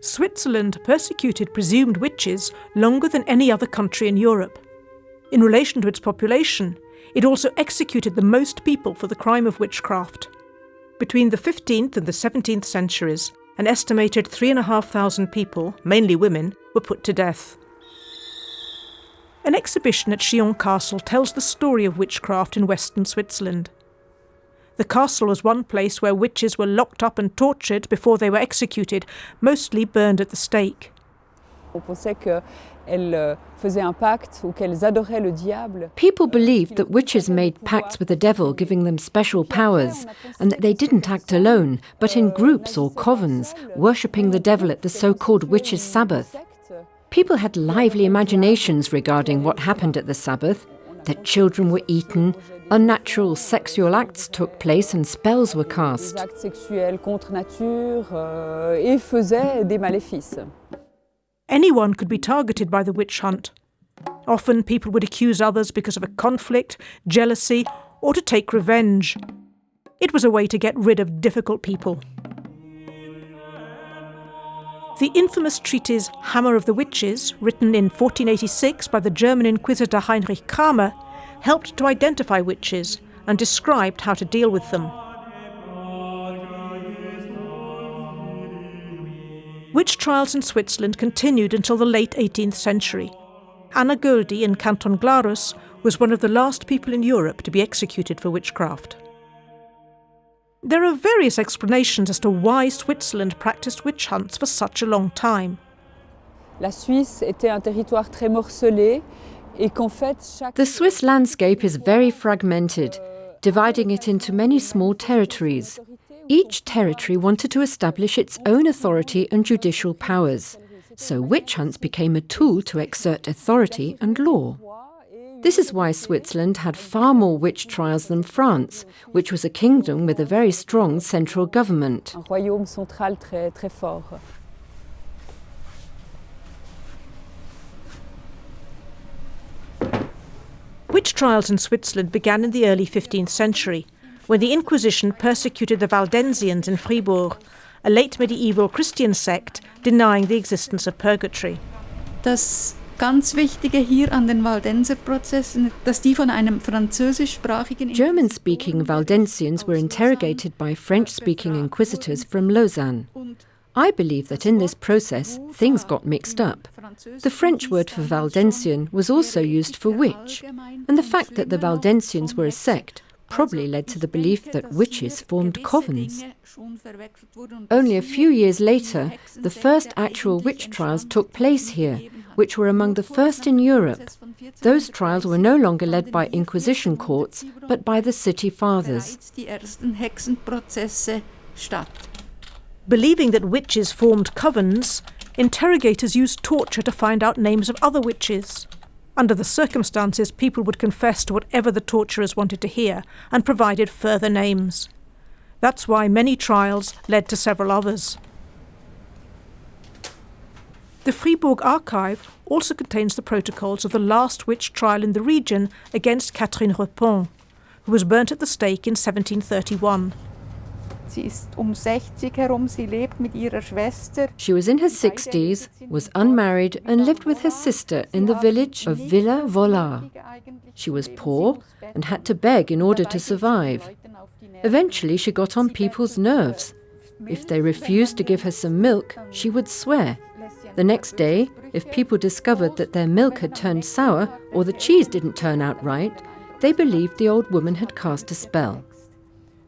Switzerland persecuted presumed witches longer than any other country in Europe. In relation to its population, it also executed the most people for the crime of witchcraft. Between the 15th and the 17th centuries, an estimated 3,500 people, mainly women, were put to death. An exhibition at Xian Castle tells the story of witchcraft in western Switzerland. The castle was one place where witches were locked up and tortured before they were executed, mostly burned at the stake. People believed that witches made pacts with the devil, giving them special powers, and that they didn't act alone, but in groups or covens, worshipping the devil at the so-called witches' Sabbath. People had lively imaginations regarding what happened at the Sabbath, that children were eaten, unnatural sexual acts took place and spells were cast. Anyone could be targeted by the witch hunt. Often people would accuse others because of a conflict, jealousy, or to take revenge. It was a way to get rid of difficult people. The infamous treatise Hammer of the Witches, written in 1486 by the German inquisitor Heinrich Kramer, helped to identify witches and described how to deal with them. Witch trials in Switzerland continued until the late 18th century. Anna Göldi in Canton Glarus was one of the last people in Europe to be executed for witchcraft. There are various explanations as to why Switzerland practiced witch hunts for such a long time. The Swiss landscape is very fragmented, dividing it into many small territories. Each territory wanted to establish its own authority and judicial powers, so witch hunts became a tool to exert authority and law. This is why Switzerland had far more witch trials than France, which was a kingdom with a very strong central government. Witch trials in Switzerland began in the early 15th century, when the Inquisition persecuted the Waldensians in Fribourg, a late medieval Christian sect denying the existence of purgatory. Das ganz Wichtige hier an den Waldenser-Prozessen, dass die von einem französischsprachigen... German-speaking Waldensians were interrogated by French-speaking inquisitors from Lausanne. I believe that in this process, things got mixed up. The French word for Waldensian was also used for witch, and the fact that the Waldensians were a sect probably led to the belief that witches formed covens. Only a few years later, the first actual witch trials took place here, which were among the first in Europe. Those trials were no longer led by Inquisition courts, but by the city fathers. Believing that witches formed covens, interrogators used torture to find out names of other witches. Under the circumstances, people would confess to whatever the torturers wanted to hear and provided further names. That's why many trials led to several others. The Fribourg archive also contains the protocols of the last witch trial in the region against Catherine Repon, who was burnt at the stake in 1731. She was in her 60s, was unmarried and lived with her sister in the village of Villa Vollard. She was poor and had to beg in order to survive. Eventually she got on people's nerves. If they refused to give her some milk, she would swear. The next day, if people discovered that their milk had turned sour or the cheese didn't turn out right, they believed the old woman had cast a spell.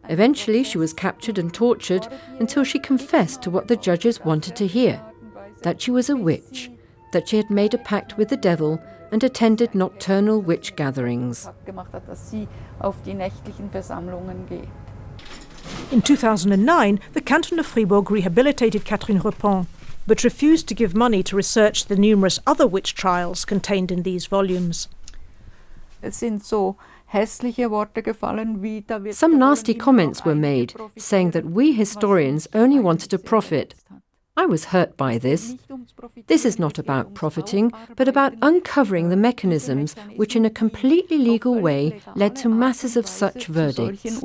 Eventually, she was captured and tortured until she confessed to what the judges wanted to hear, that she was a witch, that she had made a pact with the devil and attended nocturnal witch gatherings. In 2009, the canton of Fribourg rehabilitated Catherine Repon, but refused to give money to research the numerous other witch trials contained in these volumes. Some nasty comments were made, saying that we historians only wanted to profit. I was hurt by this. This is not about profiting, but about uncovering the mechanisms which in a completely legal way led to masses of such verdicts.